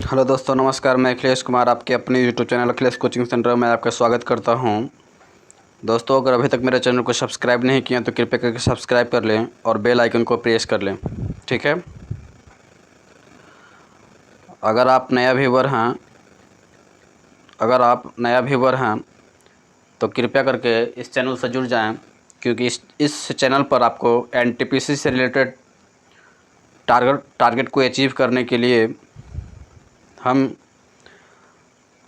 Hello दोस्तों, नमस्कार। मैं अखिलेश कुमार आपके अपने YouTube channel Akhilesh coaching centre में आपका स्वागत करता हूं। दोस्तों, अगर अभी तक मेरे चैनल को सब्सक्राइब नहीं किया तो कृपया करके सब्सक्राइब कर लें और बेल आइकन को प्रेस कर लें, ठीक है। अगर आप नया व्यूवर हैं तो कृपया करके इस चैनल से जुड़ जाएं, क्योंकि इस चैनल पर आपको एनटीपीसी से रिलेटेड टारगेट को अचीव करने के लिए हम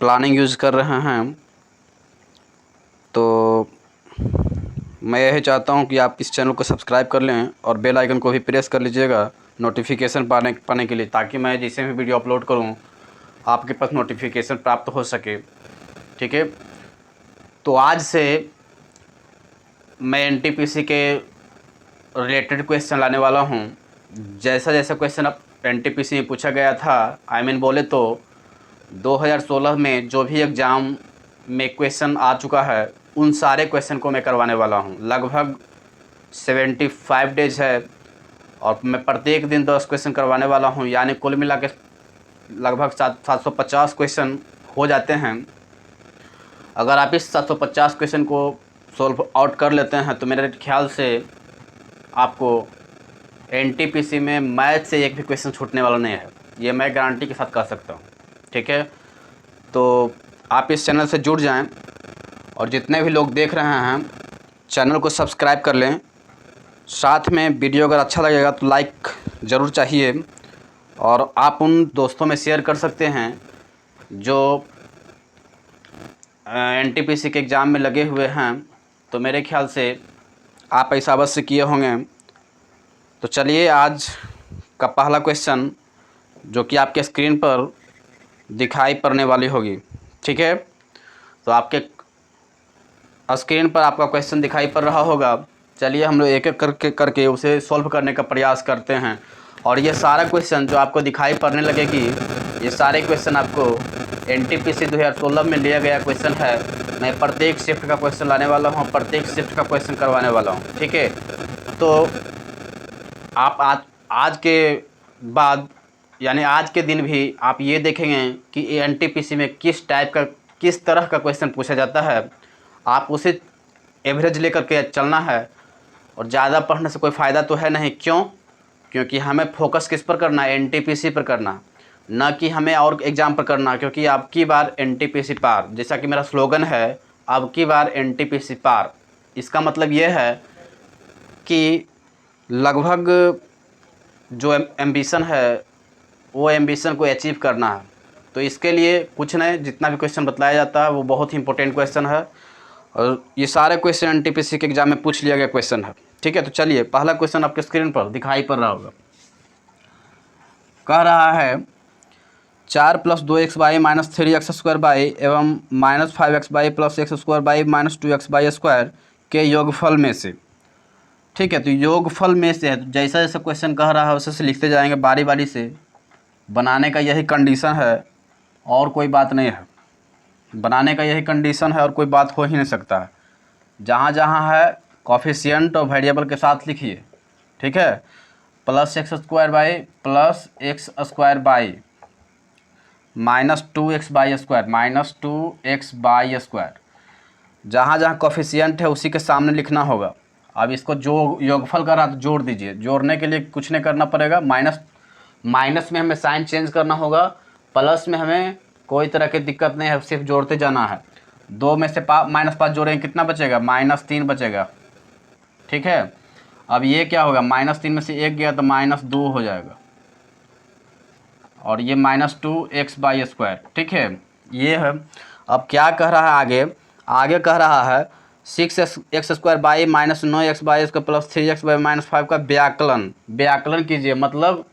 प्लानिंग यूज़ कर रहे हैं। तो मैं यही चाहता हूं कि आप इस चैनल को सब्सक्राइब कर लें और बेल आइकन को भी प्रेस कर लीजिएगा नोटिफिकेशन पाने के लिए, ताकि मैं जैसे भी वीडियो अपलोड करूं आपके पास नोटिफिकेशन प्राप्त हो सके, ठीक है। तो आज से मैं एनटीपीसी के रिलेटेड क्वेश्चन लाने वाला हूं। जैसा जैसा क्वेश्चन अब एनटीपीसी में पूछा गया था, बोले तो 2016 में जो भी एग्ज़ाम में क्वेश्चन आ चुका है उन सारे क्वेश्चन को मैं करवाने वाला हूं। लगभग 75 डेज है और मैं प्रत्येक दिन 10 क्वेश्चन करवाने वाला हूं, यानी कुल मिला के लगभग 750 क्वेश्चन हो जाते हैं। अगर आप इस 750 क्वेश्चन को सॉल्व आउट कर लेते हैं तो मेरे ख्याल से आपको एनटीपीसी में मैथ से एक भी क्वेश्चन छूटने वाला नहीं है, ये मैं गारंटी के साथ कह सकता हूँ, ठीक है। तो आप इस चैनल से जुड़ जाएं और जितने भी लोग देख रहे हैं चैनल को सब्सक्राइब कर लें। साथ में वीडियो अगर अच्छा लगेगा तो लाइक ज़रूर चाहिए, और आप उन दोस्तों में शेयर कर सकते हैं जो एनटीपीसी के एग्ज़ाम में लगे हुए हैं। तो मेरे ख्याल से आप ऐसा अवश्य किए होंगे। तो चलिए, आज का पहला क्वेश्चन जो कि आपके स्क्रीन पर दिखाई पड़ने वाली होगी, ठीक है। तो आपके स्क्रीन पर आपका क्वेश्चन दिखाई पड़ रहा होगा। चलिए हम लोग एक एक करके उसे सॉल्व करने का प्रयास करते हैं। और ये सारा क्वेश्चन जो आपको दिखाई पड़ने लगेगी, ये सारे क्वेश्चन आपको एनटीपीसी 2016 में लिया गया क्वेश्चन है। मैं प्रत्येक शिफ्ट का क्वेश्चन लाने वाला हूँ, प्रत्येक शिफ्ट का क्वेश्चन करवाने वाला हूँ, ठीक है। तो आप आज के बाद यानी आज के दिन भी आप ये देखेंगे कि एनटीपीसी में किस तरह का क्वेश्चन पूछा जाता है। आप उसे एवरेज लेकर के चलना है, और ज़्यादा पढ़ने से कोई फ़ायदा तो है नहीं। क्योंकि हमें फोकस किस पर करना है, एनटीपीसी पर करना, न कि हमें और एग्ज़ाम पर करना। क्योंकि अब की बार एनटीपीसी पार, जैसा कि मेरा स्लोगन है, अब की बार एनटीपीसी पार। इसका मतलब ये है कि लगभग जो एम्बिशन है वो एम्बिशन को अचीव करना है। तो इसके लिए कुछ नहीं, जितना भी क्वेश्चन बताया जाता है वो बहुत ही इंपॉर्टेंट क्वेश्चन है, और ये सारे क्वेश्चन एनटीपीसी के एग्ज़ाम में पूछ लिया गया क्वेश्चन है, ठीक है। तो चलिए, पहला क्वेश्चन आपके स्क्रीन पर दिखाई पड़ रहा होगा। कह रहा है 4 + 2x - 3x² एवं -5x + x² - 2x² के योगफल में से, ठीक है। तो योगफल में से है, तो जैसा जैसा क्वेश्चन कह रहा है वैसे से लिखते जाएंगे बारी बारी से। बनाने का यही कंडीशन है और कोई बात नहीं है। बनाने का यही कंडीशन है और कोई बात हो ही नहीं सकता है। जहाँ जहाँ है कोफिशिएंट और वेरिएबल के साथ लिखिए, ठीक है। +x² +x² -2x² जहाँ जहाँ कोफिशिएंट है उसी के सामने लिखना होगा। अब इसको जो योगफल कर रहा तो जोड़ दीजिए। जोड़ने के लिए कुछ नहीं करना पड़ेगा। माइनस में हमें साइन चेंज करना होगा, प्लस में हमें कोई तरह की दिक्कत नहीं है, सिर्फ जोड़ते जाना है। 2 में से -5 जोड़ेंगे, कितना बचेगा? -3 बचेगा, ठीक है। अब ये क्या होगा, -3 में से 1 गया तो -2 हो जाएगा, और ये -2x², ठीक है। ये है। अब क्या कह रहा है आगे कह रहा है 6x² -9x² + 3x -5 का व्याकलन कीजिए। मतलब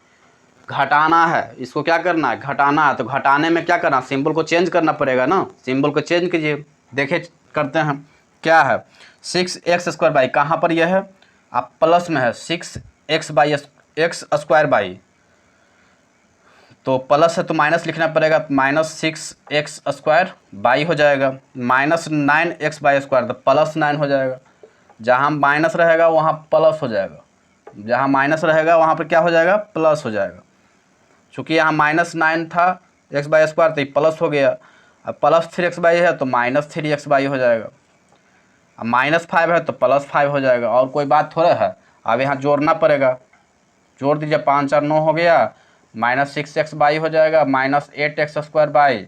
घटाना है, इसको क्या करना है, घटाना है। तो घटाने में क्या करना, सिंबल को चेंज करना पड़ेगा ना। सिंबल को चेंज कीजिए, देखिए करते हैं क्या है। 6x² कहाँ पर यह है, आप प्लस में है 6x², तो प्लस है तो माइनस लिखना पड़ेगा, -6x² हो जाएगा। -9x² तो +9 हो जाएगा। जहाँ माइनस रहेगा वहाँ प्लस हो जाएगा, जहाँ माइनस रहेगा वहाँ पर क्या हो जाएगा, प्लस हो जाएगा। चूँकि यहाँ -9 था एक्स बाई स्क्वायर, तो ये प्लस हो गया। अब प्लस 3x बाई है तो माइनस 3x बाई हो जाएगा। अब -5 है तो +5 हो जाएगा। और कोई बात थोड़ा है, अब यहाँ जोड़ना पड़ेगा। जोड़ दीजिए, 5 और 9 हो गया, -6x बाई हो जाएगा, -8x स्क्वायर बाई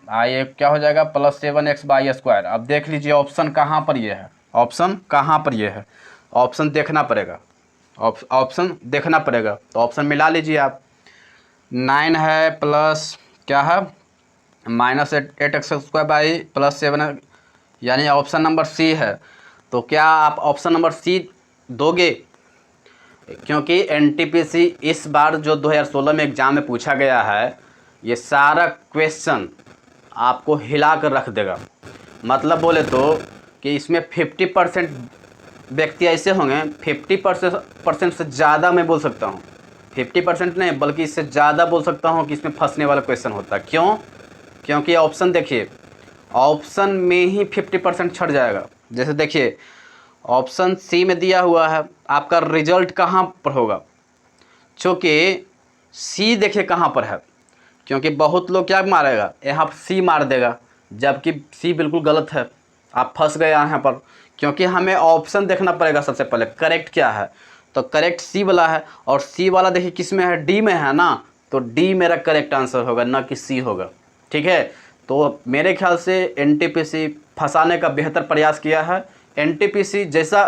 ये क्या हो जाएगा, +7x बाई स्क्वायर। अब देख लीजिए ऑप्शन कहाँ पर ये है, ऑप्शन कहाँ पर ये है, ऑप्शन देखना पड़ेगा, ऑप्शन देखना पड़ेगा। तो ऑप्शन मिला लीजिए आप। 9 है प्लस क्या है, -8x स्क्वायर बाई +7, यानी ऑप्शन नंबर सी है। तो क्या आप ऑप्शन नंबर सी दोगे? क्योंकि एनटीपीसी इस बार जो 2016 में एग्ज़ाम में पूछा गया है, ये सारा क्वेश्चन आपको हिला कर रख देगा। मतलब बोले तो कि इसमें 50% व्यक्ति ऐसे होंगे, 50% से ज़्यादा मैं बोल सकता हूँ, 50% नहीं बल्कि इससे ज़्यादा बोल सकता हूँ कि इसमें फंसने वाला क्वेश्चन होता है। क्यों? क्योंकि ऑप्शन देखिए, ऑप्शन में ही 50% छट जाएगा। जैसे देखिए ऑप्शन सी में दिया हुआ है, आपका रिजल्ट कहाँ पर होगा, चूँकि सी देखिए कहाँ पर है, क्योंकि बहुत लोग क्या मारेगा, यहाँ सी मार देगा, जबकि सी बिल्कुल गलत है। आप फंस गए यहाँ पर, क्योंकि हमें ऑप्शन देखना पड़ेगा सबसे पहले करेक्ट क्या है। तो करेक्ट सी वाला है, और सी वाला देखिए किस में है, डी में है ना, तो डी मेरा करेक्ट आंसर होगा, ना कि सी होगा। ठीक है, तो मेरे ख्याल से एनटीपीसी फंसाने का बेहतर प्रयास किया है। एनटीपीसी जैसा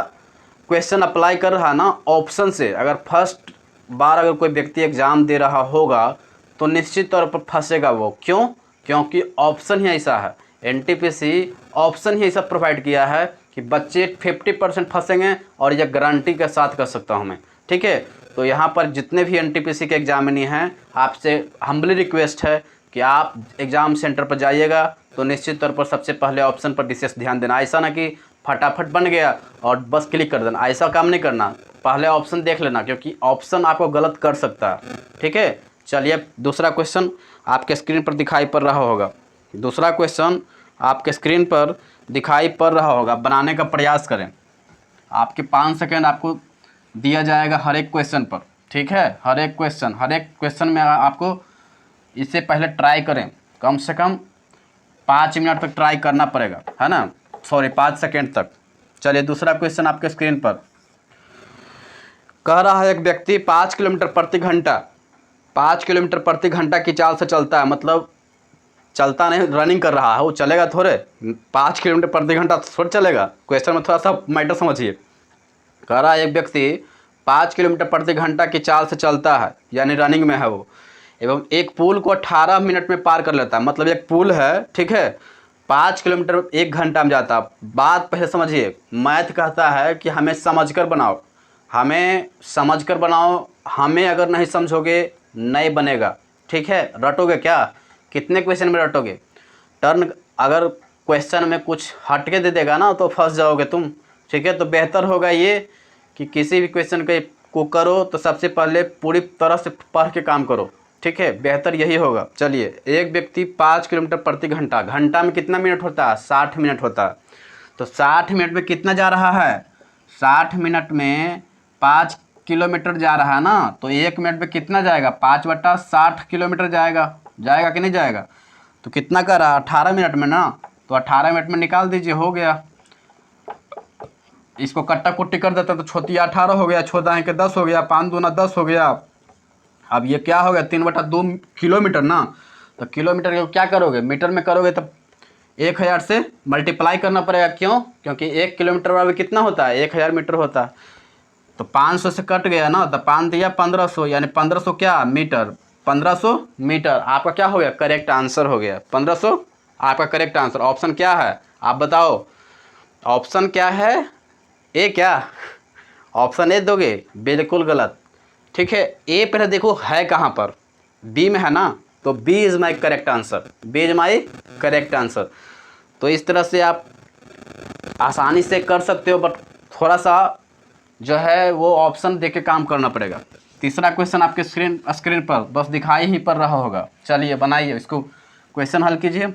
क्वेश्चन अप्लाई कर रहा ना ऑप्शन से, अगर फर्स्ट बार अगर कोई व्यक्ति एग्ज़ाम दे रहा होगा तो निश्चित तौर पर फंसेगा वो। क्यों? क्योंकि ऑप्शन ही ऐसा है, एनटीपीसी ऑप्शन ही ऐसा प्रोवाइड किया है कि बच्चे 50% फंसेंगे, और यह गारंटी के साथ कर सकता हूँ मैं। ठीक है, तो यहाँ पर जितने भी एनटीपीसी के एग्जामिनी हैं, आपसे हम्बली रिक्वेस्ट है कि आप एग्ज़ाम सेंटर पर जाइएगा तो निश्चित तौर पर सबसे पहले ऑप्शन पर विशेष ध्यान देना। ऐसा ना कि फटाफट बन गया और बस क्लिक कर देना, ऐसा काम नहीं करना, पहले ऑप्शन देख लेना, क्योंकि ऑप्शन आपको गलत कर सकता है। ठीक है, चलिए दूसरा क्वेश्चन आपके स्क्रीन पर दिखाई पड़ रहा होगा। दूसरा क्वेश्चन आपके स्क्रीन पर दिखाई पड़ रहा होगा, बनाने का प्रयास करें। आपके 5 सेकेंड आपको दिया जाएगा हर एक क्वेश्चन पर। ठीक है, हर एक क्वेश्चन में आपको इससे पहले ट्राई करें, कम से कम 5 मिनट तक ट्राई करना पड़ेगा, है ना, सॉरी 5 सेकेंड तक। चलिए दूसरा क्वेश्चन आपके स्क्रीन पर कह रहा है, एक व्यक्ति 5 किलोमीटर प्रति घंटा 5 किलोमीटर प्रति घंटा की चाल से चलता है, मतलब चलता नहीं, रनिंग कर रहा है, वो चलेगा थोड़े, 5 किलोमीटर प्रति घंटा थोड़ा चलेगा। क्वेश्चन में थोड़ा सा मैटर समझिए। कह रहा है एक व्यक्ति 5 किलोमीटर प्रति घंटा की चाल से चलता है, यानी रनिंग में है वो, एवं एक पुल को 18 मिनट में पार कर लेता है। मतलब एक पुल है, ठीक है, 5 किलोमीटर 1 घंटा में जाता है। बात पहले समझिए, मैथ कहता है कि हमें समझकर बनाओ, हमें समझकर बनाओ, हमें अगर नहीं समझोगे नहीं बनेगा। ठीक है, रटोगे क्या, कितने क्वेश्चन में रटोगे, टर्न अगर क्वेश्चन में कुछ हट के दे देगा ना तो फंस जाओगे तुम। ठीक है, तो बेहतर होगा ये कि किसी भी क्वेश्चन को करो तो सबसे पहले पूरी तरह से पढ़ के काम करो। ठीक है, बेहतर यही होगा। चलिए, एक व्यक्ति 5 किलोमीटर प्रति घंटा, घंटा में कितना मिनट होता है, 60 मिनट होता है, तो 60 मिनट में कितना जा रहा है, 60 मिनट में 5 किलोमीटर जा रहा है ना, तो 1 मिनट में कितना जाएगा, 5/60 किलोमीटर जाएगा, जाएगा कि नहीं जाएगा। तो कितना कर रहा है, 18 मिनट में ना, तो 18 मिनट में निकाल दीजिए, हो गया। इसको कट्टा कुट्टी कर देते हैं तो छोटिया 18 हो गया, छोटा है कि 10 हो गया, 5 दूना 10 हो गया। अब ये क्या हो गया, 3/2 किलोमीटर ना, तो किलोमीटर को क्या करोगे, मीटर में करोगे तो 1000 से मल्टीप्लाई करना पड़ेगा। क्यों? क्योंकि 1 किलोमीटर बराबर कितना होता है, 1000 मीटर होता है। तो 500 से कट गया ना, तो 5 दिया 1500, यानी 1500 क्या मीटर, 1500 मीटर आपका क्या हो गया, करेक्ट आंसर हो गया। 1500 आपका करेक्ट आंसर। ऑप्शन क्या है आप बताओ, ऑप्शन क्या है, ए क्या, ऑप्शन ए दोगे, बिल्कुल गलत। ठीक है, ए पर देखो है कहाँ पर, बी में है ना, तो B is my correct answer, B is my correct answer. तो इस तरह से आप आसानी से कर सकते हो, बट थोड़ा सा जो है वो ऑप्शन देख के काम करना पड़ेगा। तीसरा क्वेश्चन आपके स्क्रीन पर बस दिखाई ही पड़ रहा होगा। चलिए बनाइए, इसको क्वेश्चन हल कीजिए।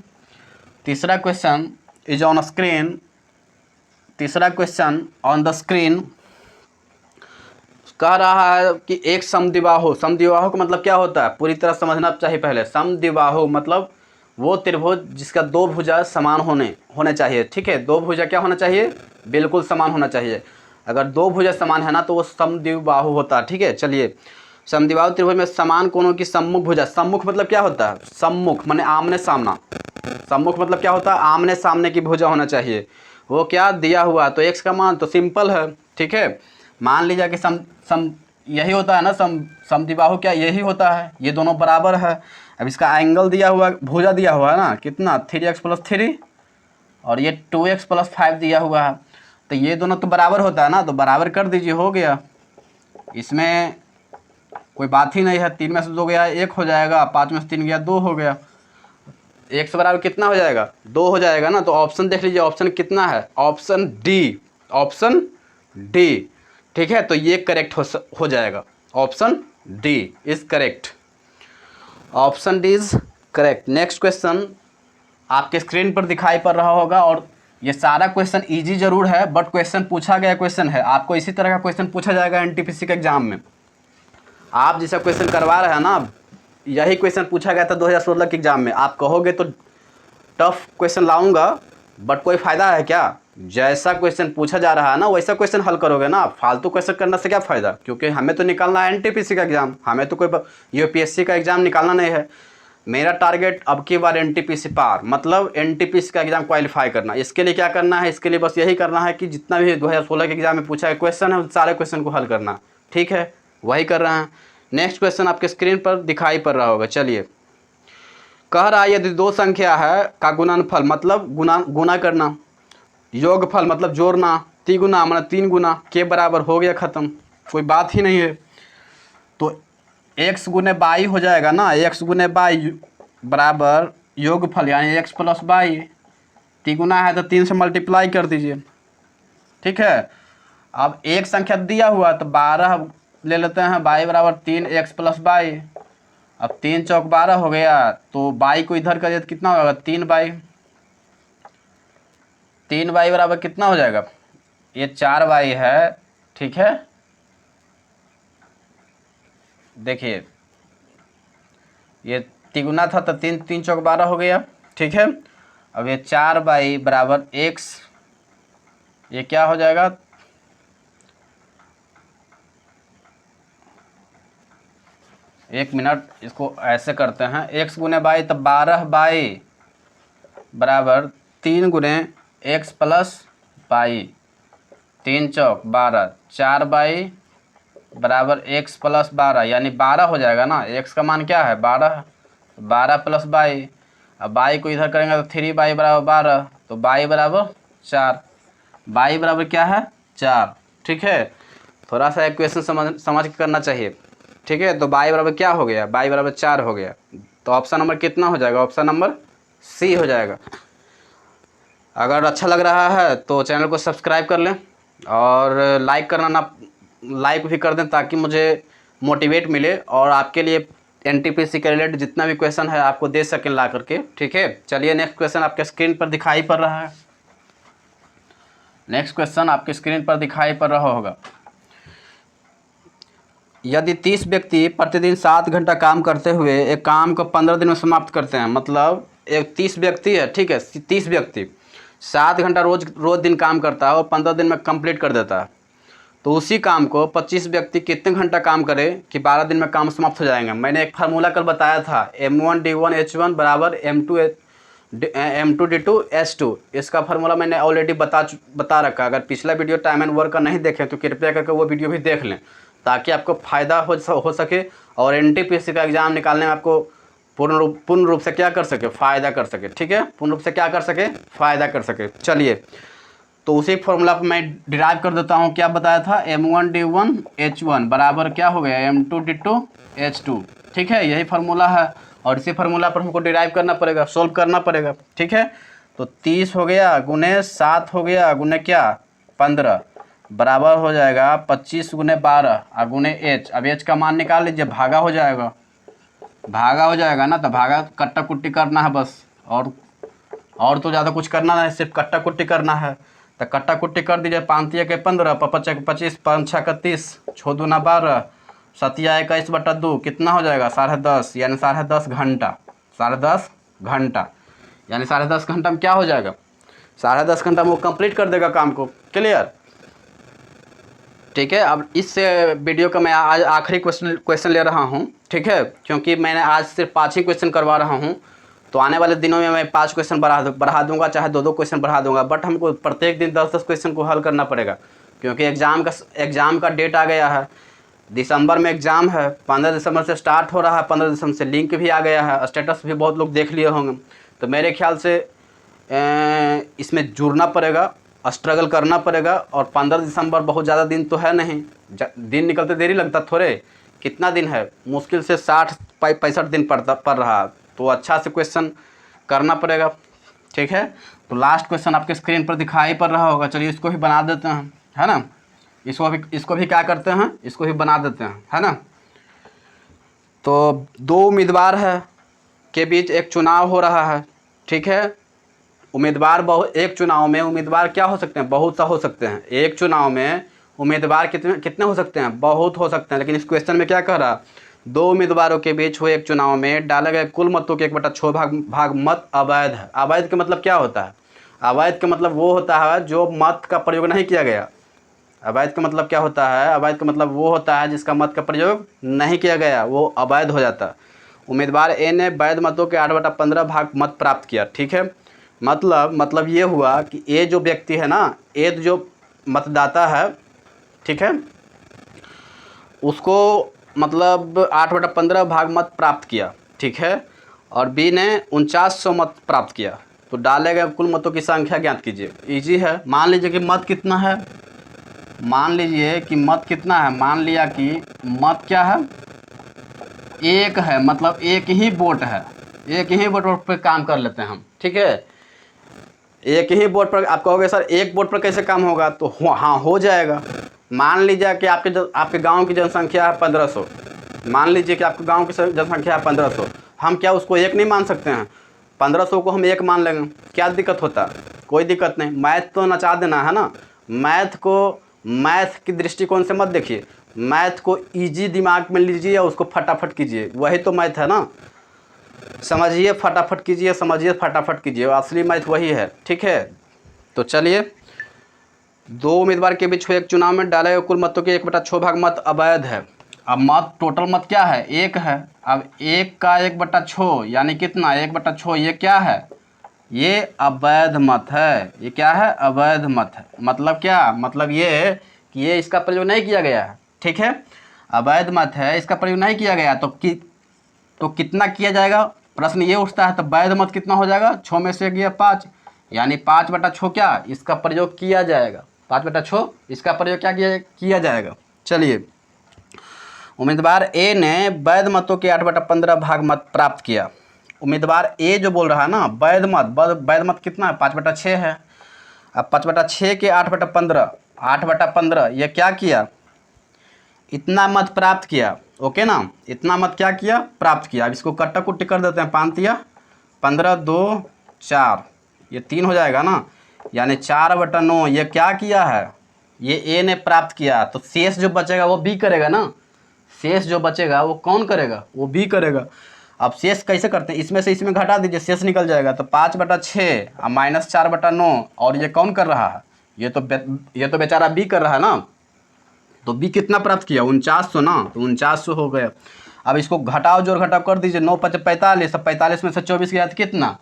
तीसरा क्वेश्चन इज ऑन स्क्रीन, तीसरा क्वेश्चन ऑन द स्क्रीन। कह रहा है कि एक समद्विबाहु, समद्विबाहु का मतलब क्या होता है पूरी तरह समझना चाहिए पहले। समद्विबाहु मतलब वो त्रिभुज जिसका दो भुजा समान होने चाहिए, ठीक है। दो भुजा क्या होना चाहिए, बिल्कुल समान होना चाहिए। अगर दो भुजा समान है ना तो वो समद्विबाहु होता है, ठीक है। चलिए, समद्विबाहु त्रिभुज में समान कोणों की सम्मुख भुजा, सम्मुख मतलब क्या होता है, सम्मुख माने आमने सामना, सम्मुख मतलब क्या होता है, आमने सामने की भुजा होना चाहिए। वो क्या दिया हुआ, तो x का मान तो सिंपल है, ठीक है। मान लीजिए कि सम यही होता है ना, समद्विबाहु क्या यही होता है, ये दोनों बराबर है। अब इसका एंगल दिया हुआ, भुजा दिया हुआ है ना कितना 3x + 3 और ये 2x + 5 दिया हुआ है, तो ये दोनों तो बराबर होता है ना, तो बराबर कर दीजिए, हो गया। इसमें कोई बात ही नहीं है, 3 में से 2 गया 1 हो जाएगा, 5 में से 3 गया 2 हो गया। x बराबर कितना हो जाएगा, 2 हो जाएगा ना। तो ऑप्शन देख लीजिए, ऑप्शन कितना है, ऑप्शन डी, ऑप्शन डी, ठीक है। तो ये करेक्ट हो जाएगा, option D is correct, option D is correct. Next question आपके स्क्रीन पर दिखाई पड़ रहा होगा, और ये सारा क्वेश्चन इजी जरूर है बट क्वेश्चन पूछा गया क्वेश्चन है, आपको इसी तरह का क्वेश्चन पूछा जाएगा एनटीपीसी के एग्जाम में। आप जैसा क्वेश्चन करवा रहे हैं ना, यही क्वेश्चन पूछा गया था 2016 के एग्जाम में। आप कहोगे तो टफ क्वेश्चन लाऊंगा, बट कोई फ़ायदा है क्या, जैसा क्वेश्चन पूछा जा रहा है ना वैसा क्वेश्चन हल करोगे ना। फालतू क्वेश्चन करने से क्या फ़ायदा, क्योंकि हमें तो निकालना है एनटीपीसी का एग्ज़ाम, हमें तो कोई यूपीएससी का एग्ज़ाम निकालना नहीं है। मेरा टारगेट अब की बार एनटीपीसी पार, मतलब एनटीपीसी का एग्ज़ाम क्वालिफाई करना। इसके लिए क्या करना है, इसके लिए बस यही करना है कि जितना भी 2016 के एग्ज़ाम में पूछा गया क्वेश्चन है उन सारे क्वेश्चन को हल करना, ठीक है, वही कर रहे हैं। नेक्स्ट क्वेश्चन आपके स्क्रीन पर दिखाई पड़ रहा होगा। चलिए, कह रहा है यदि दो संख्या है का गुणनफल मतलब गुना करना, योगफल मतलब जोड़ना, तिगुना मतलब 3 गुना के बराबर, हो गया ख़त्म, कोई बात ही नहीं है। तो x गुने बाई हो जाएगा ना, x गुने बाई बराबर योगफल यानी x + बाई, तिगुना है तो 3 से मल्टीप्लाई कर दीजिए, ठीक है। अब एक संख्या दिया हुआ तो 12 ले लेते हैं, बाई बराबर 3x + बाई। अब 3 चौक 12 हो गया, तो बाई को इधर करिए तो कितना होगा 3 बाई, 3 बाई बराबर कितना हो जाएगा, ये 4 बाई है, ठीक है। देखिए ये तिगुना था तो 3 चौक 12 हो गया, ठीक है। अब ये 4 बाई बराबर x, ये क्या हो जाएगा, एक मिनट इसको ऐसे करते हैं, x गुने बाई तो 12 बाई बराबर 3 गुने x + बाई, 3 चौक 12, 4 बाई बराबर x + 12 यानी 12 हो जाएगा ना, x का मान क्या है 12, 12 + बाई। अब बाई को इधर करेंगे तो 3 बाई बराबर 12, तो बाई बराबर 4, बाई बराबर क्या है 4, ठीक है। थोड़ा सा इक्वेशन समझ के करना चाहिए, ठीक है। तो बाई बराबर क्या हो गया, बाई बराबर 4 हो गया, तो ऑप्शन नंबर कितना हो जाएगा, ऑप्शन नंबर सी हो जाएगा। अगर अच्छा लग रहा है तो चैनल को सब्सक्राइब कर लें और लाइक भी कर दें, ताकि मुझे मोटिवेट मिले और आपके लिए एनटीपीसी के रिलेटेड जितना भी क्वेश्चन है आपको दे सकें ला करके, ठीक है। चलिए, नेक्स्ट क्वेश्चन आपके स्क्रीन पर दिखाई पड़ रहा है, नेक्स्ट क्वेश्चन आपके स्क्रीन पर दिखाई पड़ रहा होगा। यदि 30 व्यक्ति प्रतिदिन 7 घंटा काम करते हुए एक काम को 15 दिन में समाप्त करते हैं, मतलब एक 30 व्यक्ति है, ठीक है, 30 व्यक्ति 7 घंटा रोज दिन काम करता है और 15 दिन में कंप्लीट कर देता है, तो उसी काम को 25 व्यक्ति कितने घंटा काम करें कि 12 दिन में काम समाप्त हो जाएंगे। मैंने एक फार्मूला कल बताया था, M1D1H1 बराबर M2D2 H2, इसका फार्मूला मैंने ऑलरेडी बता रखा। अगर पिछला वीडियो टाइम एंड वर्क का नहीं देखें तो कृपया करके वो वीडियो भी देख लें, ताकि आपको फ़ायदा हो सके और एनटीपीसी का एग्ज़ाम निकालने में आपको पूर्ण रूप से क्या कर सके, फ़ायदा कर सके, ठीक है, पूर्ण रूप से क्या कर सके, फ़ायदा कर सके। चलिए, तो उसी फॉर्मूला पर मैं डिराइव कर देता हूँ, क्या बताया था, M1D1H1 बराबर क्या हो गया M2D2 H2, ठीक है, यही फार्मूला है और इसी फार्मूला पर हमको डिराइव करना पड़ेगा, सोल्व करना पड़ेगा, ठीक है। तो 30 हो गया गुने 7 हो गया गुने क्या 15 बराबर हो जाएगा 25 गुने 12 और गुने h। अब h का मान निकाल लीजिए, भागा हो जाएगा, भागा हो जाएगा ना, तो भागा कट्टा कुट्टी करना है बस, और तो ज़्यादा कुछ करना नहीं, सिर्फ कट्टा कुट्टी करना है। तो कट्टा कुट्टी कर दीजिए। 5 तिया के 15, 5 के 25, 5 6 का 30, 6 दूना 12, 7 21/2 कितना हो जाएगा 10.5, यानी 10.5 घंटा। 10.5 घंटा यानी 10.5 घंटा में क्या हो जाएगा, 10.5 घंटा में वो कंप्लीट कर देगा काम को। क्लियर, ठीक है। अब इस वीडियो का मैं आज आखिरी क्वेश्चन ले रहा हूँ, ठीक है, क्योंकि मैंने आज सिर्फ 5 ही क्वेश्चन करवा रहा हूँ। तो आने वाले दिनों में मैं 5 क्वेश्चन बढ़ा दूंगा, चाहे 2 क्वेश्चन बढ़ा दूंगा, बट हमको प्रत्येक दिन 10 क्वेश्चन को हल करना पड़ेगा, क्योंकि एग्ज़ाम का डेट आ गया है। दिसंबर में एग्ज़ाम है, 15 दिसंबर से स्टार्ट हो रहा है, 15 दिसंबर से लिंक भी आ गया है, स्टेटस भी बहुत लोग देख लिए होंगे। तो मेरे ख्याल से इसमें जुड़ना पड़ेगा, स्ट्रगल करना पड़ेगा। और 15 दिसंबर बहुत ज़्यादा दिन तो है नहीं, दिन निकलते देरी लगता थोड़े, कितना दिन है, मुश्किल से 60-65 दिन पड़ रहा। तो अच्छा से क्वेश्चन करना पड़ेगा, ठीक है। तो लास्ट क्वेश्चन आपके स्क्रीन पर दिखाई पड़ रहा होगा, चलिए इसको भी बना देते हैं, है ना। इसको भी क्या करते हैं, इसको भी बना देते हैं, है ना। तो 2 उम्मीदवार है के बीच एक चुनाव हो रहा है, ठीक है। एक चुनाव में उम्मीदवार क्या हो सकते हैं, बहुत सा हो सकते हैं। एक चुनाव में उम्मीदवार कितने हो सकते हैं, बहुत हो सकते हैं। लेकिन इस क्वेश्चन में क्या कह रहा, 2 उम्मीदवारों के बीच हुए एक चुनाव में डाले गए कुल मतों के 1/6 भाग मत अवैध है। अवैध का मतलब क्या होता है, अवैध का मतलब वो होता है जो मत का प्रयोग नहीं किया गया। अवैध का मतलब क्या होता है, अवैध का मतलब वो होता है जिसका मत का प्रयोग नहीं किया गया, वो अवैध हो जाता है। उम्मीदवार ए ने वैध मतों के 8/15 भाग मत प्राप्त किया, ठीक है। मतलब ये हुआ कि ए जो व्यक्ति है ना, ए जो मतदाता है, ठीक है, उसको मतलब 8/15 भाग मत प्राप्त किया, ठीक है। और बी ने 4900 मत प्राप्त किया। तो डाले गए कुल मतों की संख्या ज्ञात कीजिए। इजी है, मान लीजिए कि मत कितना है, मान लिया कि मत क्या है, 1 है, मतलब एक ही वोट है, एक ही वोट पर काम कर लेते हैं हम, ठीक है। एक ही वोट पर, आप कहोगे सर एक वोट पर कैसे काम होगा, तो हाँ हो जाएगा। मान लीजिए कि आपके गांव की जनसंख्या है 1500, मान लीजिए कि आपके गांव की जनसंख्या है 1500, हम क्या उसको 1 नहीं मान सकते हैं, 1500 को हम 1 मान लेंगे, क्या दिक्कत होता, कोई दिक्कत नहीं। मैथ तो नचा देना है ना, मैथ की दृष्टिकोण से मत देखिए, मैथ को ईजी दिमाग में लीजिए और उसको फटाफट कीजिए, वही तो मैथ है ना। समझिए फटाफट कीजिए, समझिए फटाफट कीजिए, असली मैथ वही है, ठीक है। तो चलिए, 2 उम्मीदवार के बीच हुए एक चुनाव में डाले गए कुल मतों के 1/6 भाग मत अवैध है। अब मत टोटल मत क्या है, 1 है। अब 1 का 1/6 यानी कितना, 1/6, ये क्या है, ये अवैध मत है। ये क्या है, अवैध मत है। मतलब क्या, मतलब ये कि ये इसका प्रयोग नहीं किया गया है, ठीक है। अवैध मत है, इसका प्रयोग नहीं किया गया, तो कितना किया जाएगा, प्रश्न ये उठता है। तो वैध मत कितना हो जाएगा, 6 में से गया 5, यानी 5/6 क्या इसका प्रयोग किया जाएगा, 5/6 इसका प्रयोग क्या किया जाएगा। चलिए, उम्मीदवार ए ने वैध मतों के 8/15 भाग मत प्राप्त किया। उम्मीदवार ए जो बोल रहा है ना, वैध मत कितना है, 5/6 है। अब 5/6 के 8/15 ये क्या किया, इतना मत प्राप्त किया, ओके ना, इतना मत क्या किया, प्राप्त किया। अब इसको कट्टा कुट्टी कर देते हैं, 5 तिया 15, 2 4, ये 3 हो जाएगा ना, यानी 4/9 ये क्या किया है, ये ए ने प्राप्त किया। तो शेष जो बचेगा वो बी करेगा ना, शेष जो बचेगा वो कौन करेगा, वो बी करेगा। अब शेष कैसे करते हैं, इसमें से इसमें घटा दीजिए, शेष निकल जाएगा। तो 5/6 और -4/9, और ये कौन कर रहा है, ये तो बेचारा बी कर रहा है ना। तो बी कितना प्राप्त किया, 4900 ना, तो 4900 हो गया। अब इसको घटाओ जोड़ घटाओ कर दीजिए, 9 5 45, अब 45 में से 24 गया तो कितना,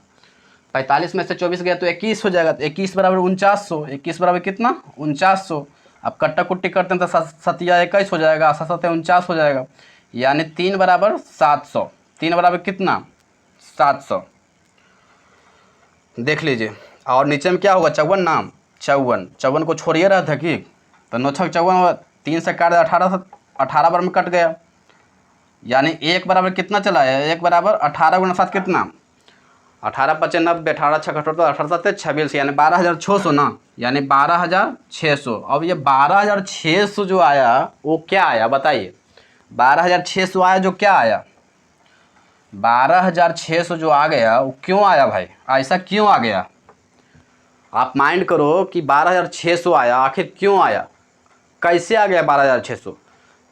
45 में से 24 गया तो 21 हो जाएगा। तो 21 बराबर 4900, 21 बराबर कितना, 4900। अब कट्टा कुट्टी करते हैं तो 7 या 21 हो जाएगा, 7 7 49 हो जाएगा, यानी 3 बराबर 700। 3 बराबर कितना, 700, देख लीजिए। और नीचे में क्या होगा, 54 ना, 54 को छोड़िए रहा था कि, तो 9 6 54, 3 से काट 18 बार में कट गया, यानी 1 बराबर कितना चला है, 1 बराबर 18 × 7 कितना, 18 × 5 = 90, 18 × 6 = 18, 18 × 7 = 26, यानी 12600 ना, यानी 12600। अब ये 12600 जो आया वो क्या आया बताइए, 12600 आया जो क्या आया, 12600 जो आ गया वो क्यों आया भाई, ऐसा क्यों आ गया, आप माइंड करो कि 12,600 आया, आखिर क्यों आया, कैसे आ गया 12,600।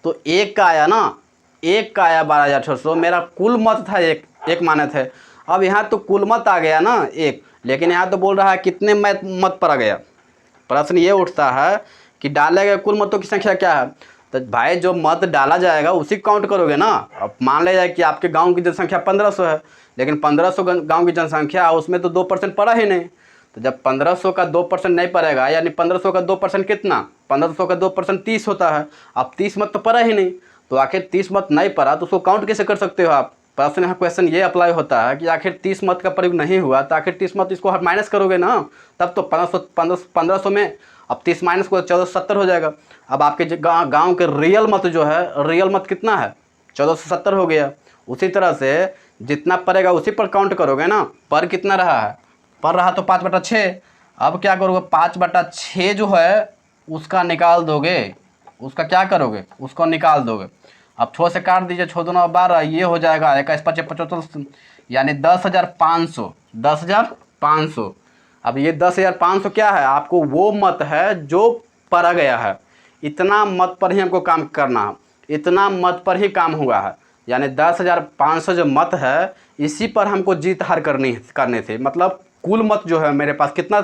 तो एक का आया ना, एक का आया 12,600, मेरा कुल मत था एक माने थे। अब यहाँ तो कुल मत आ गया ना एक, लेकिन यहाँ तो बोल रहा है कितने मत पर आ गया। प्रश्न ये उठता है कि डाले गए कुल मतों की संख्या क्या है। तो भाई जो मत डाला जाएगा उसी काउंट करोगे ना। अब मान लिया जाए कि आपके गांव की जनसंख्या 1500 है, लेकिन 1500 गांव की जनसंख्या, उसमें तो 2% पड़ा ही नहीं। तो जब 1500 का 2% नहीं पड़ेगा, यानी 1500 का 2% कितना, 1500 का 2% 30 होता है। अब 30 मत तो पड़ा ही नहीं, तो आखिर 30 मत नहीं पड़ा तो उसको काउंट कैसे कर सकते हो आप। प्रश्न यहाँ क्वेश्चन ये अप्लाई होता है कि आखिर 30 मत का प्रयोग नहीं हुआ तो आखिर 30 मत इसको माइनस करोगे ना, तब तो 1500 में अब 30 माइनस को 1470 हो जाएगा। अब आपके गाँव के रियल मत जो है, रियल मत कितना है, 1470 हो गया। उसी तरह से जितना पड़ेगा उसी पर काउंट करोगे ना। पर कितना रहा है, पर रहा तो 5/6। अब क्या करोगे, 5/6 जो है उसका निकाल दोगे, उसका क्या करोगे, उसको निकाल दोगे। अब 6 से काट दीजिए, 6 दूना 12, ये हो जाएगा 21/5 यानी 10,500, 10,500। अब ये 10,500 क्या है, आपको वो मत है जो पड़ा गया है, इतना मत पर ही हमको काम करना है, इतना मत पर ही काम हुआ है। यानी 10,500 जो मत है इसी पर हमको जीत हार करने थे। मतलब कुल मत जो है मेरे पास कितना